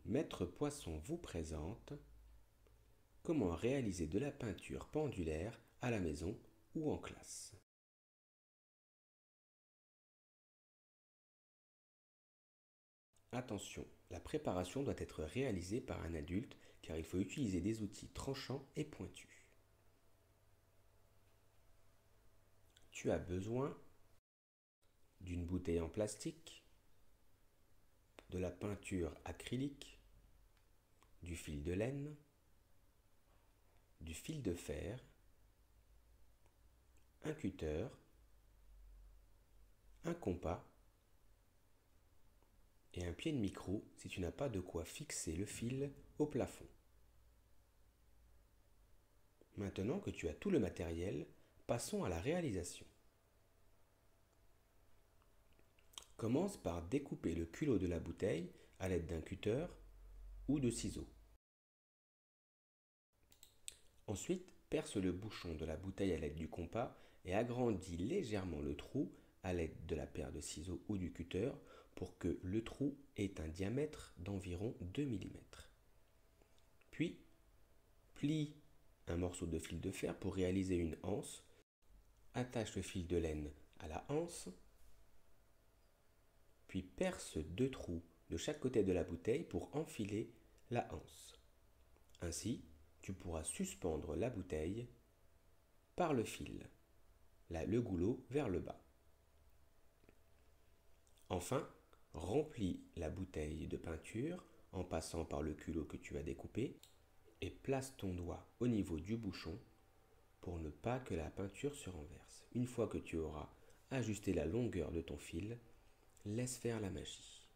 Maître Poisson vous présente comment réaliser de la peinture pendulaire à la maison ou en classe. Attention, la préparation doit être réalisée par un adulte car il faut utiliser des outils tranchants et pointus. Tu as besoin d'une bouteille en plastique, de la peinture acrylique, du fil de laine, du fil de fer, un cutter, un compas et un pied de micro si tu n'as pas de quoi fixer le fil au plafond. Maintenant que tu as tout le matériel, passons à la réalisation. Commence par découper le culot de la bouteille à l'aide d'un cutter ou de ciseaux. Ensuite, perce le bouchon de la bouteille à l'aide du compas et agrandis légèrement le trou à l'aide de la paire de ciseaux ou du cutter pour que le trou ait un diamètre d'environ 2 mm. Puis, plie un morceau de fil de fer pour réaliser une anse. Attache le fil de laine à la anse, puis perce 2 trous de chaque côté de la bouteille pour enfiler la anse. Ainsi, tu pourras suspendre la bouteille par le fil, le goulot vers le bas. Enfin, remplis la bouteille de peinture en passant par le culot que tu as découpé et place ton doigt au niveau du bouchon pour ne pas que la peinture se renverse. Une fois que tu auras ajusté la longueur de ton fil, laisse faire la magie.